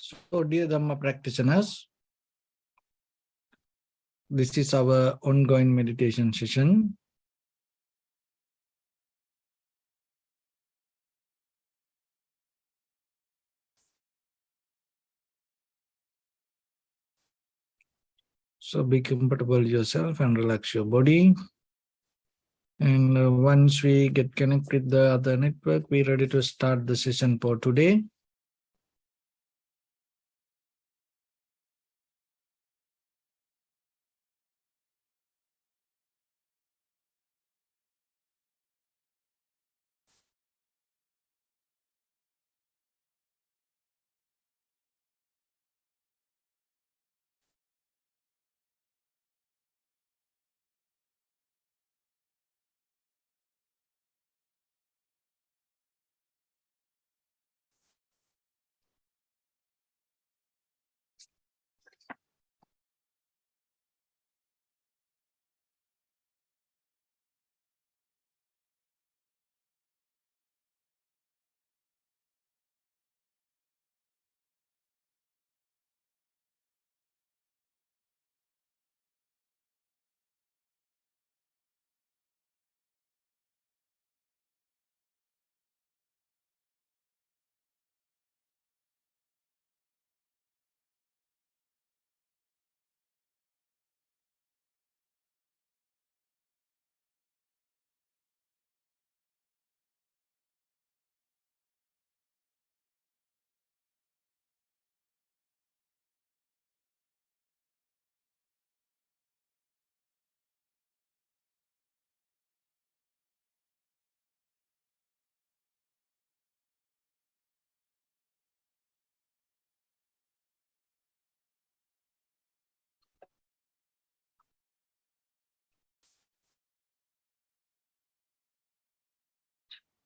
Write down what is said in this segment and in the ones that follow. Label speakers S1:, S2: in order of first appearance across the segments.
S1: So, dear Dhamma practitioners, this is our ongoing meditation session. So, be comfortable yourself and relax your body. And once we get connected with the other network, we're ready to start the session for today.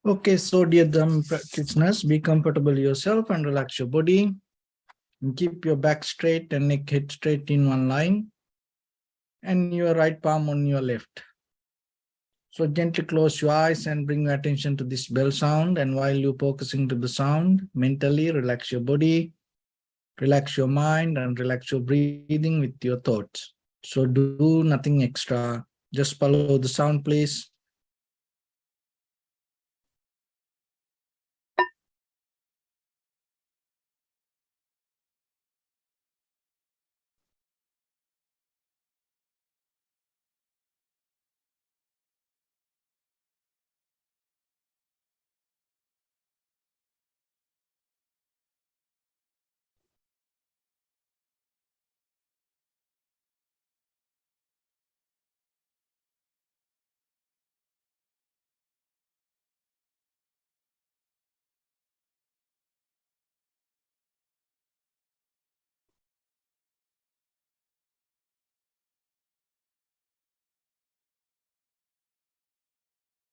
S1: Okay, so dear Dhamma practitioners, be comfortable yourself and relax your body. And keep your back straight and neck head straight in one line. And your right palm on your left. So gently close your eyes and bring your attention to this bell sound. And while you're focusing to the sound, mentally relax your body, relax your mind, and relax your breathing with your thoughts. So do nothing extra. Just follow the sound, please.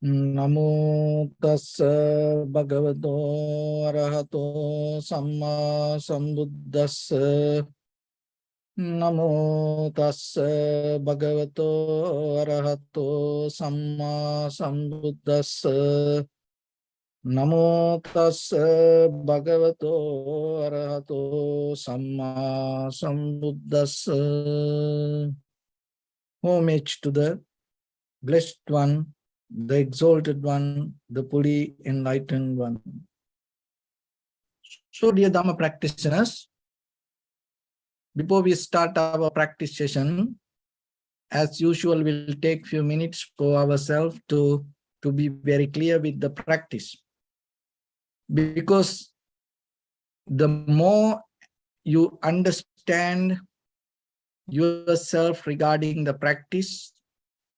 S1: Namo tassa bhagavato arahato samma sambuddhassa. Namo tassa bhagavato arahato samma sambuddhassa. Namo tassa bhagavato arahato samma sambuddhassa. Homage to the Blessed One, the Exalted One, the fully enlightened One. So, dear Dhamma practitioners, before we start our practice session, as usual, we'll take few minutes for ourselves to be very clear with the practice. Because the more you understand yourself regarding the practice,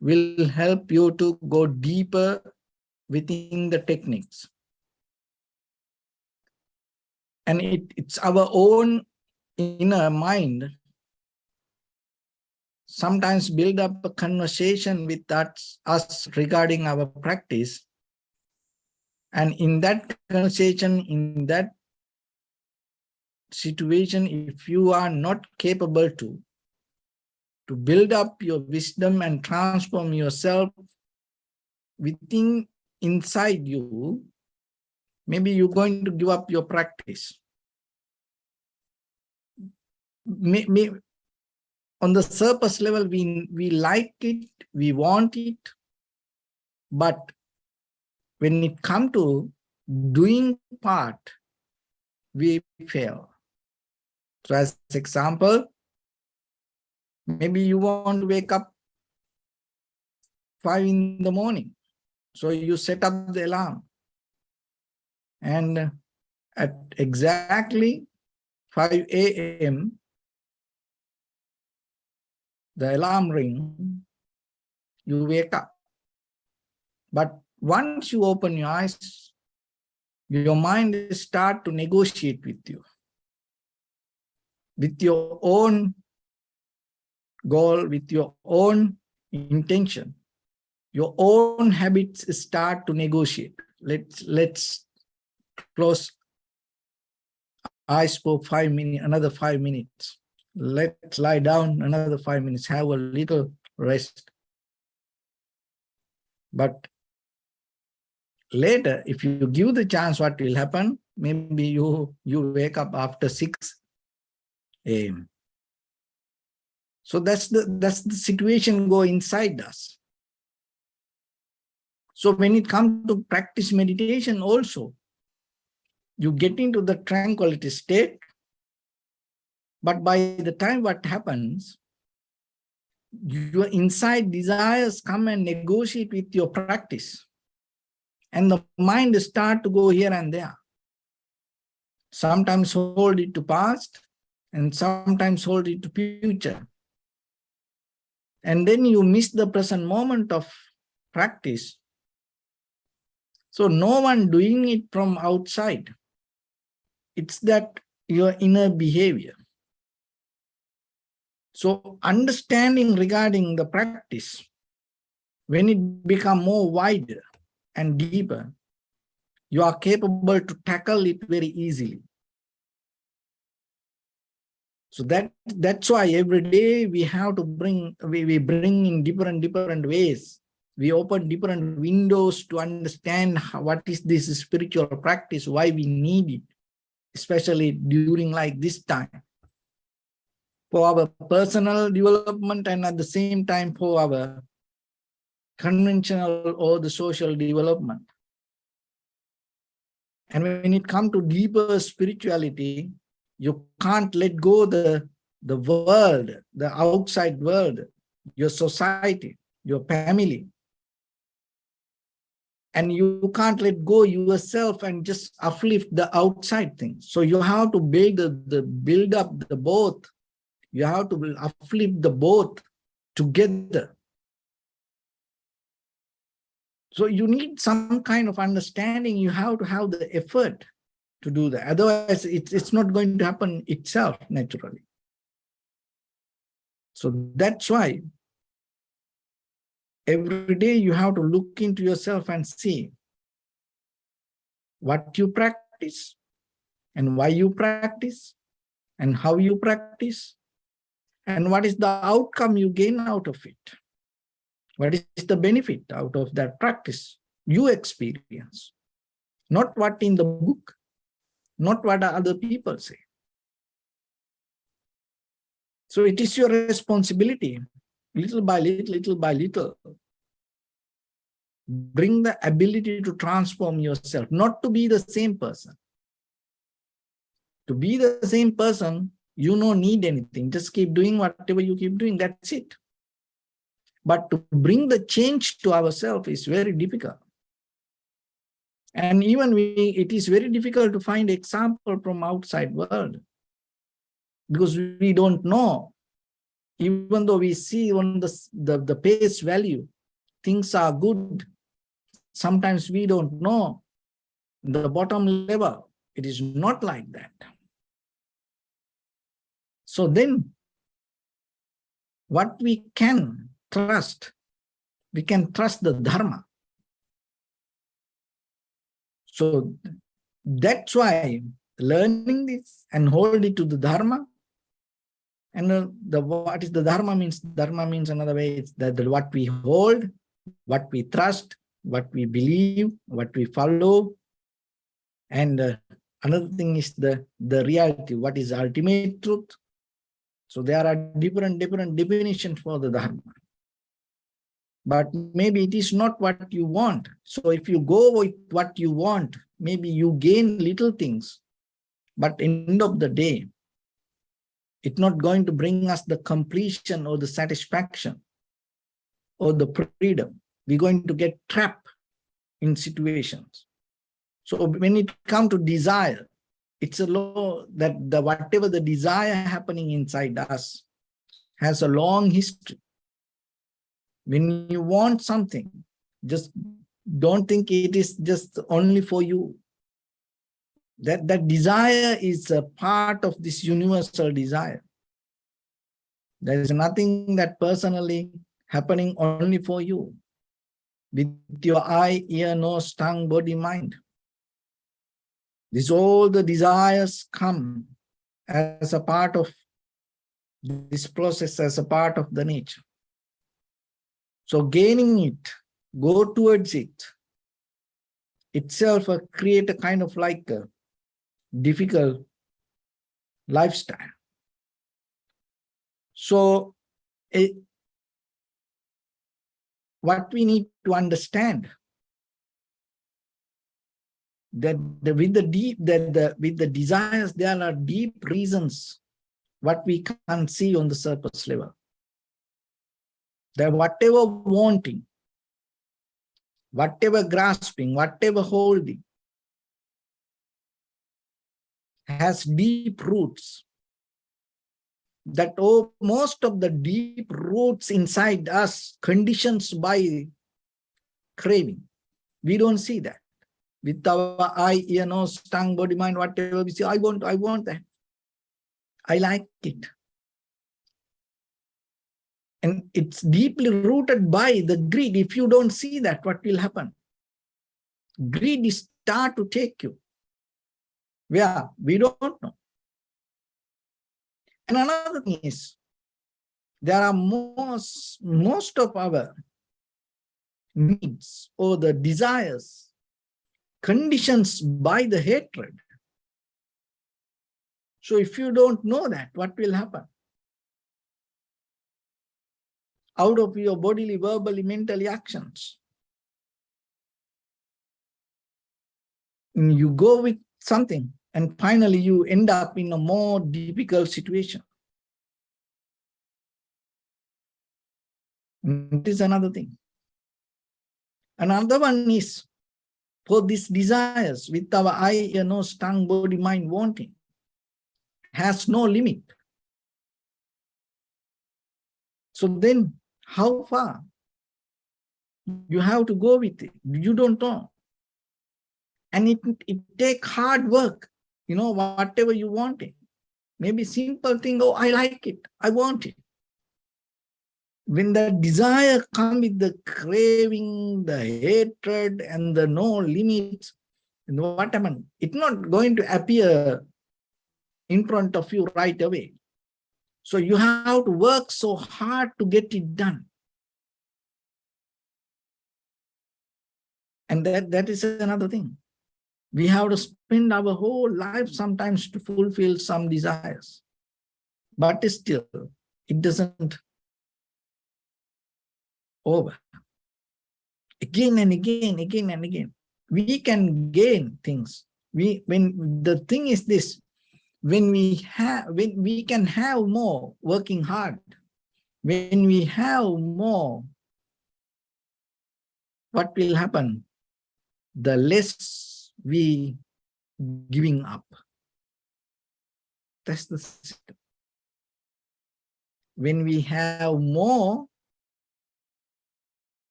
S1: will help you to go deeper within the techniques. And it's our own inner mind sometimes build up a conversation with us regarding our practice. And in that conversation, in that situation, if you are not capable to build up your wisdom and transform yourself inside you, maybe you're going to give up your practice. on the surface level, we like it, we want it, but when it comes to doing part, we fail. So as example, maybe you want to wake up 5 in the morning. So you set up the alarm. And at exactly 5 a.m., the alarm ring, you wake up. But once you open your eyes, your mind starts to negotiate with your own goal, with your own intention. Your own habits start to negotiate. Let's close eyes for 5 minutes, another 5 minutes. Let's lie down another 5 minutes, have a little rest. But later, if you give the chance, what will happen? Maybe you wake up after 6 a.m. So that's the situation go inside us. So when it comes to practice meditation also, you get into the tranquility state, but by the time what happens, your inside desires come and negotiate with your practice. And the mind start to go here and there. Sometimes hold it to past and sometimes hold it to future. And then you miss the present moment of practice. So no one doing it from outside. It's that your inner behavior. So understanding regarding the practice, when it becomes more wider and deeper, you are capable to tackle it very easily. So that's why every day we have to bring in different ways. We open different windows to understand what is this spiritual practice, why we need it, especially during like this time, for our personal development and at the same time for our conventional or the social development. And when it comes to deeper spirituality, you can't let go the world, the outside world, your society, your family. And you can't let go yourself and just uplift the outside things. So you have to build up the both. You have to uplift the both together. So you need some kind of understanding. You have to have the effort to do that. Otherwise, it's not going to happen itself naturally. So that's why every day you have to look into yourself and see what you practice and why you practice and how you practice and what is the outcome you gain out of it. What is the benefit out of that practice you experience? Not what in the book, not what other people say. So it is your responsibility, little by little, bring the ability to transform yourself, not to be the same person. To be the same person, you don't need anything. Just keep doing whatever you keep doing, that's it. But to bring the change to ourselves is very difficult. And even it is very difficult to find example from outside world because we don't know. Even though we see on the face value, things are good, sometimes we don't know the bottom level. It is not like that. So then, what we can trust, we can trust the Dharma. So that's why learning this and hold it to the Dharma. And what is the Dharma means? Dharma means another way, it's that what we hold, what we trust, what we believe, what we follow. And another thing is the reality, what is ultimate truth. So there are different definitions for the Dharma. But maybe it is not what you want. So if you go with what you want, maybe you gain little things, but end of the day, it's not going to bring us the completion or the satisfaction or the freedom. We're going to get trapped in situations. So when it comes to desire, it's a law that whatever the desire happening inside us has a long history. When you want something, just don't think it is just only for you. That desire is a part of this universal desire. There is nothing that personally happening only for you. With your eye, ear, nose, tongue, body, mind. This all the desires come as a part of this process, as a part of the nature. So gaining it, go towards it, itself create a kind of like a difficult lifestyle. So what we need to understand that with the desires, there are deep reasons what we can't see on the surface level. That whatever wanting, whatever grasping, whatever holding has deep roots. That most of the deep roots inside us conditions by craving. We don't see that. With our eye, ear, nose, tongue, body, mind, whatever we see, I want that. I like it. And it's deeply rooted by the greed. If you don't see that, what will happen? Greed is start to take you. Where? We don't know. And another thing is, there are most of our needs or the desires conditions by the hatred. So if you don't know that, what will happen? Out of your bodily, verbally, mentally actions, you go with something and finally you end up in a more difficult situation. And this is another thing. Another one is for these desires with our eye, ear, nose, tongue, body, mind, wanting has no limit. So then how far you have to go with it? You don't know. And it takes hard work, whatever you want it. Maybe simple thing, oh, I like it, I want it. When the desire comes with the craving, the hatred, and the no limits, what happened? It's not going to appear in front of you right away. So you have to work so hard to get it done. And that is another thing. We have to spend our whole life sometimes to fulfill some desires. But still, it doesn't over. Again and again, again and again. We can gain things. When the thing is this, when we can have more working hard, when we have more, what will happen? The less we giving up. That's the system. When we have more,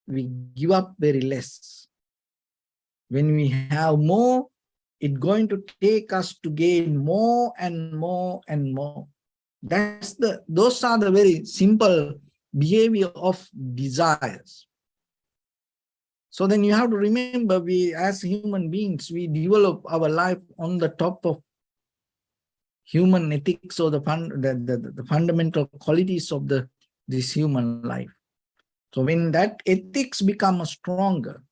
S1: we give up very less. When we have more, it's going to take us to gain more and more and more. Those are the very simple behavior of desires. So then you have to remember, we as human beings, we develop our life on the top of human ethics or the fundamental qualities of this human life. So when that ethics becomes stronger,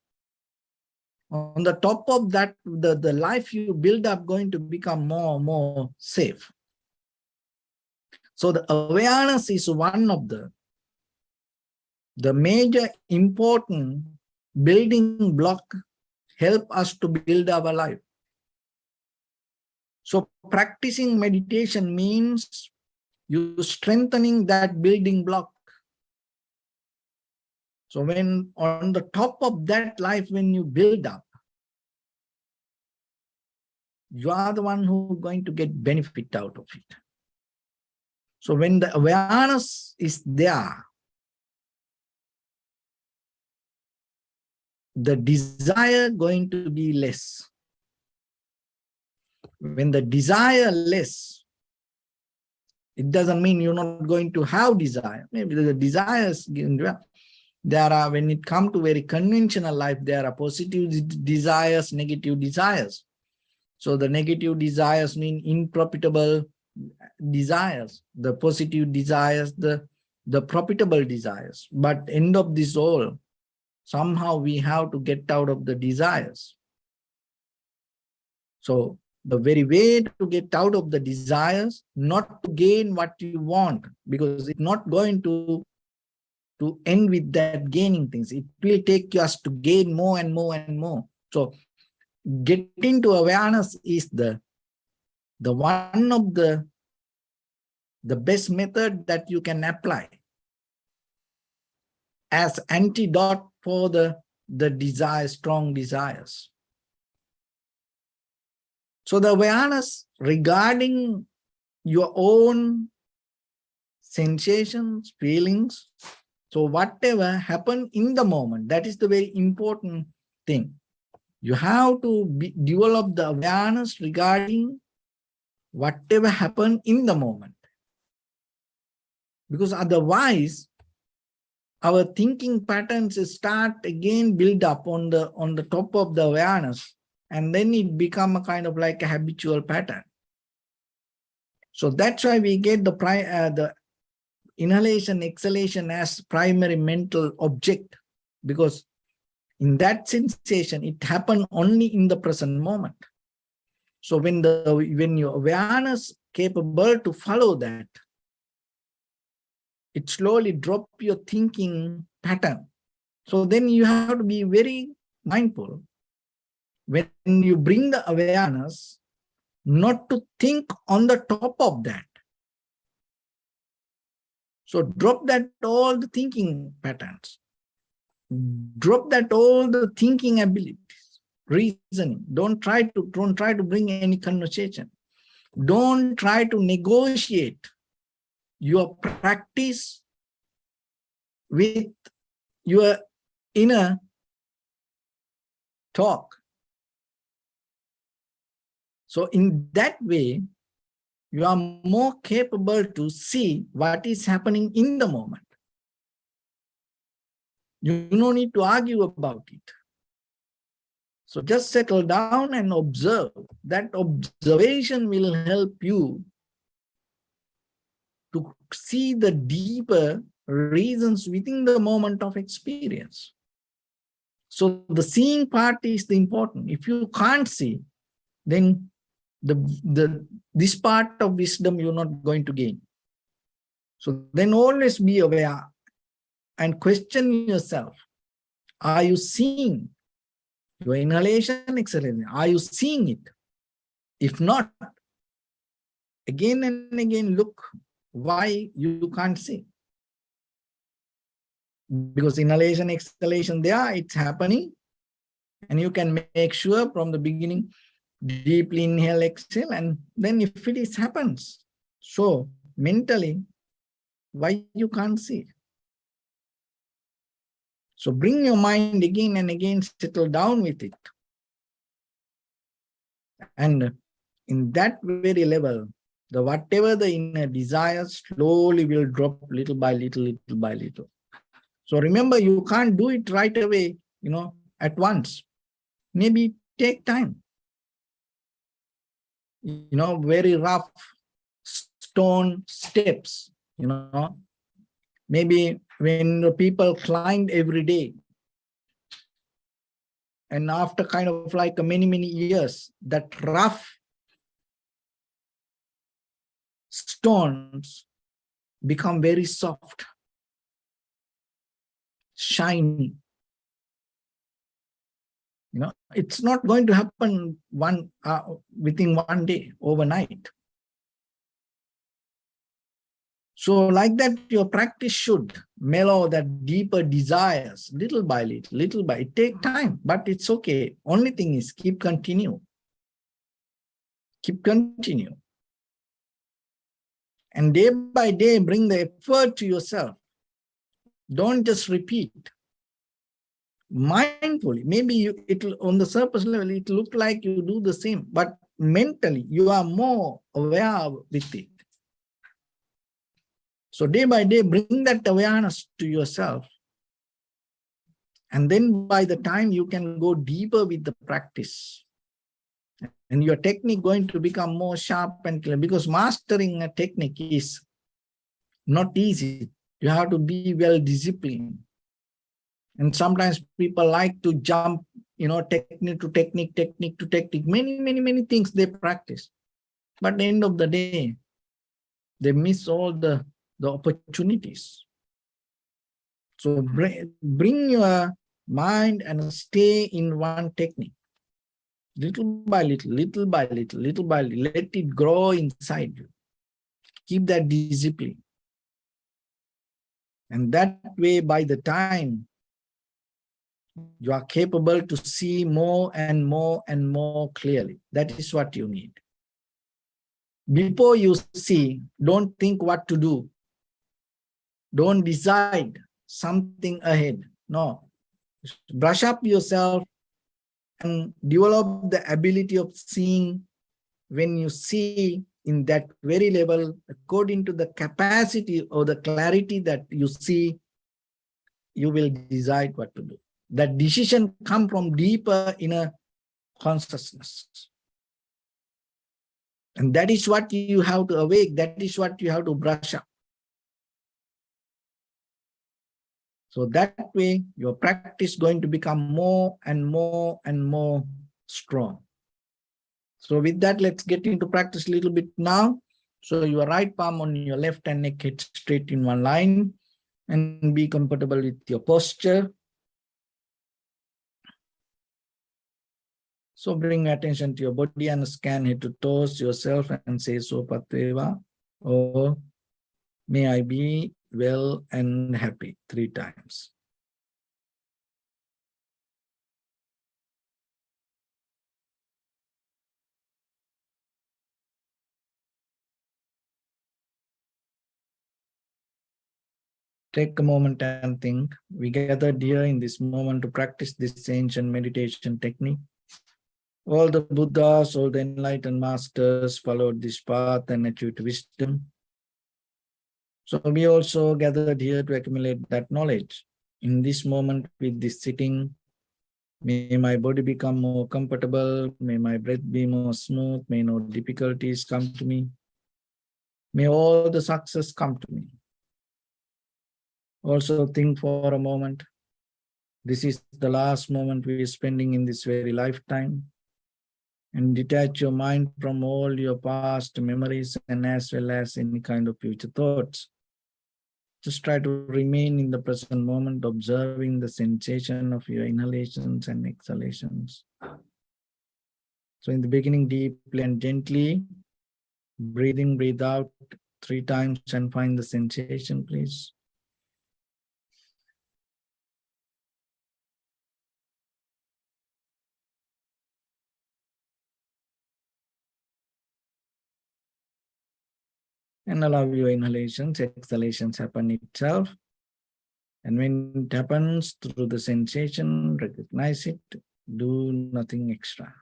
S1: on the top of that, the life you build up going to become more and more safe. So the awareness is one of the major important building block help us to build our life. So practicing meditation means you strengthening that building block. So when on the top of that life, when you build up, you are the one who's going to get benefit out of it. So when the awareness is there, the desire going to be less. When the desire less, it doesn't mean you're not going to have desire. Maybe the desires, there are, when it comes to very conventional life, there are positive desires, negative desires. So the negative desires mean unprofitable desires, the positive desires, the profitable desires. But end of this all, somehow we have to get out of the desires. So the very way to get out of the desires, not to gain what you want, because it's not going to end with that gaining things. It will take us to gain more and more and more. So getting to awareness is the one of the best method that you can apply as antidote for the desire, strong desires. So the awareness regarding your own sensations, feelings, so whatever happened in the moment, that is the very important thing. You have to develop the awareness regarding whatever happened in the moment. Because otherwise, our thinking patterns start again build up on the top of the awareness, and then it become a kind of like a habitual pattern. So that's why we get the inhalation, exhalation as primary mental object, because in that sensation, it happened only in the present moment. So when your awareness capable to follow that, it slowly drop your thinking pattern. So then you have to be very mindful when you bring the awareness not to think on the top of that. So drop that all the thinking patterns, drop that all the thinking abilities, reasoning. Don't try to bring any conversation. Don't try to negotiate your practice with your inner talk. So in that way, you are more capable to see what is happening in the moment. You don't need to argue about it. So just settle down and observe. That observation will help you to see the deeper reasons within the moment of experience. So the seeing part is the important. If you can't see, then this part of wisdom you're not going to gain. So then always be aware and question yourself. Are you seeing your inhalation, exhalation? Are you seeing it? If not, again and again look why you can't see. Because inhalation, exhalation, there it's happening. And you can make sure from the beginning, deeply inhale, exhale, and then if it is happens, so mentally, why you can't see? So bring your mind again and again, settle down with it. And in that very level, whatever the inner desires slowly will drop little by little, little by little. So remember, you can't do it right away, at once. Maybe take time. Very rough stone steps, maybe when the people climbed every day, and after kind of like many, many years, that rough stones become very soft, shiny. It's not going to happen within one day, overnight. So like that, your practice should mellow that deeper desires little by little, little by. It takes time, but it's okay. Only thing is keep continue. Keep continue. And day by day, bring the effort to yourself. Don't just repeat. Mindfully, maybe it'll on the surface level, it look like you do the same, but mentally you are more aware with it. So day by day, bring that awareness to yourself. And then by the time you can go deeper with the practice, and your technique going to become more sharp and clear, because mastering a technique is not easy. You have to be well disciplined. And sometimes people like to jump, technique to technique, technique to technique, many things they practice. But at the end of the day, they miss all the opportunities. So bring your mind and stay in one technique. Little by little, little by little, little by little, let it grow inside you. Keep that discipline. And that way, by the time you are capable to see more and more and more clearly. That is what you need. Before you see, don't think what to do. Don't decide something ahead. No. Brush up yourself and develop the ability of seeing. When you see in that very level, according to the capacity or the clarity that you see, you will decide what to do. That decision comes from deeper inner consciousness. And that is what you have to awake. That is what you have to brush up. So that way, your practice is going to become more and more and more strong. So with that, let's get into practice a little bit now. So your right palm on your left hand, neck head straight in one line, and be comfortable with your posture. So bring attention to your body and scan head to toes yourself and say so pateva, or may I be well and happy 3 times. Take a moment and think. We gathered here in this moment to practice this ancient meditation technique. All the Buddhas, all the enlightened masters followed this path and achieved wisdom. So we also gathered here to accumulate that knowledge. In this moment with this sitting, may my body become more comfortable, may my breath be more smooth, may no difficulties come to me, may all the success come to me. Also think for a moment, this is the last moment we are spending in this very lifetime, and detach your mind from all your past memories and as well as any kind of future thoughts. Just try to remain in the present moment, observing the sensation of your inhalations and exhalations. So in the beginning, deeply and gently, breathe in, breathe out 3 times and find the sensation, please. And allow your inhalations, exhalations happen itself. And when it happens through the sensation, recognize it, do nothing extra.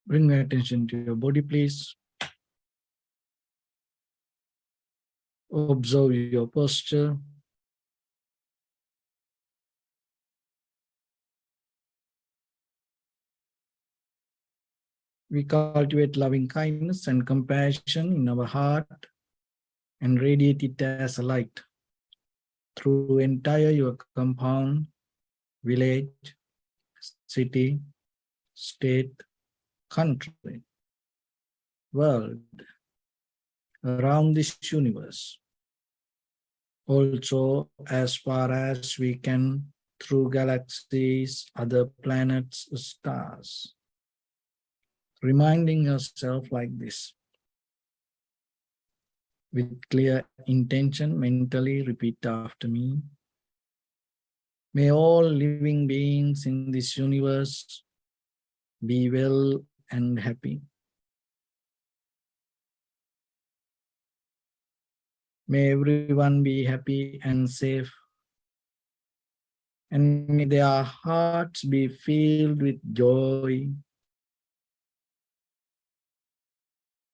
S1: Bring your attention to your body, please. Observe your posture. We cultivate loving kindness and compassion in our heart and radiate it as a light through entire your compound, village, city, state, country, world, around this universe. Also, as far as we can, through galaxies, other planets, stars. Reminding yourself like this. With clear intention, mentally repeat after me. May all living beings in this universe be well and happy. May everyone be happy and safe. And may their hearts be filled with joy.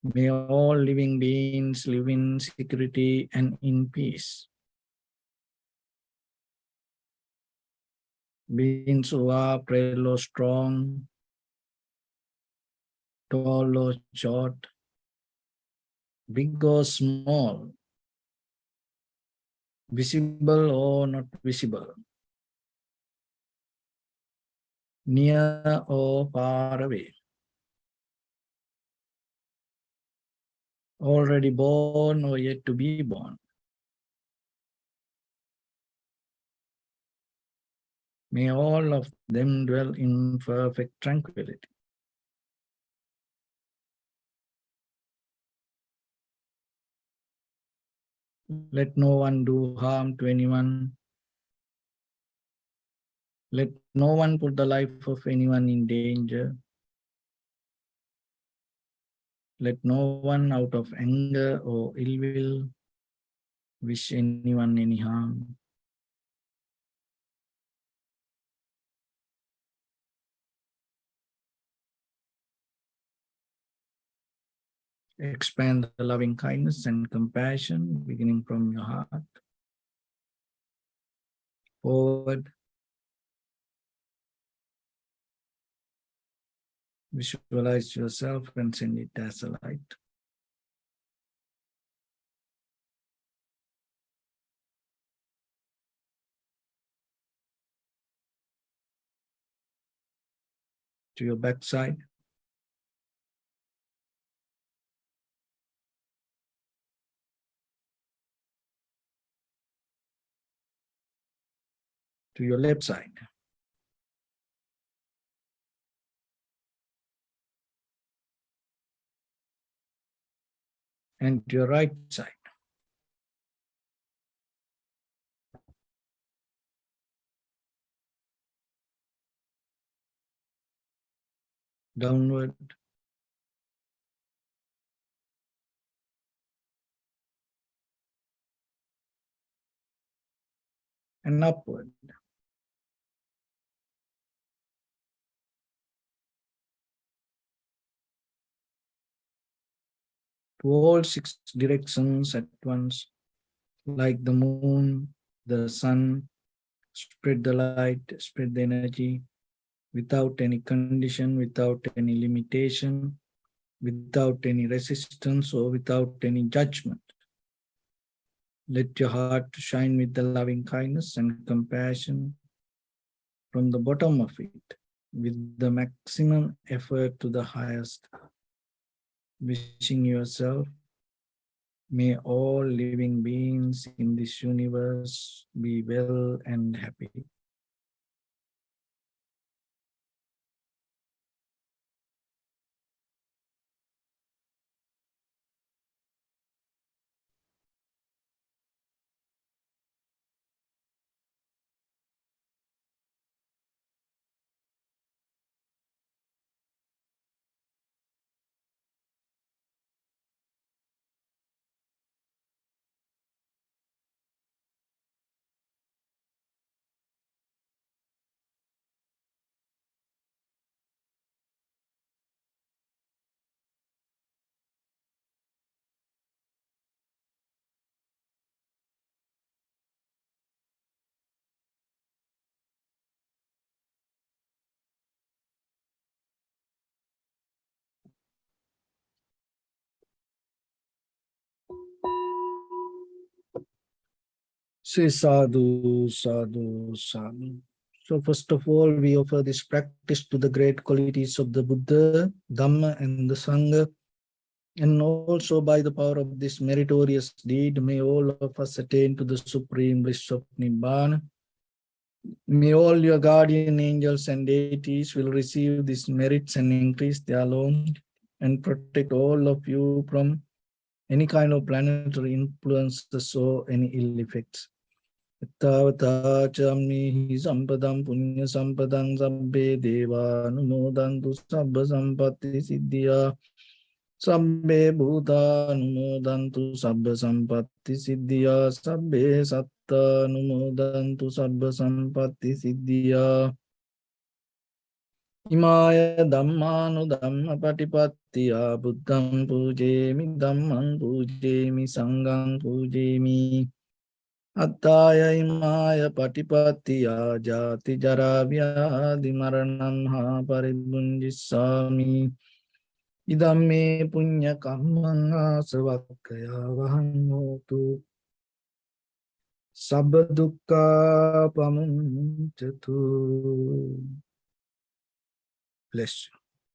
S1: May all living beings live in security and in peace. Beings who are frail or strong, tall or short, big or small, visible or not visible, near or far away, already born or yet to be born. May all of them dwell in perfect tranquility. Let no one do harm to anyone. Let no one put the life of anyone in danger. Let no one out of anger or ill will wish anyone any harm. Expand the loving kindness and compassion beginning from your heart. Forward. Visualize yourself and send it as a light. To your backside. To your left side. And to your right side. Downward. And upward. To all six directions at once, like the moon, the sun, spread the light, spread the energy, without any condition, without any limitation, without any resistance or without any judgment. Let your heart shine with the loving kindness and compassion from the bottom of it, with the maximum effort to the highest. Wishing yourself, may all living beings in this universe be well and happy. Say sadhu, sadhu, sadhu. So first of all, we offer this practice to the great qualities of the Buddha, Dhamma, and the Sangha. And also by the power of this meritorious deed, may all of us attain to the supreme bliss of Nibbana. May all your guardian angels and deities will receive these merits and increase their loan and protect all of you from any kind of planetary influences or any ill effects. Tavata chamni sampadam punya sampadam sabbe deva numodantu sabba sampatti siddhya sabbe bhuta numodantu sabba sampatti siddhya sabbe satta numodantu sabba sampatti siddhya Imaya dhammanu dhamma patipattiya buddham pujemi dhammam pujemi sangham pujemi Attaya imaya patipattiya jati jara vyadi maranam ha paribunjissami Idamme punya kammang asavakkaya vahannotu sabba dukkha pamuncatu. Bless you.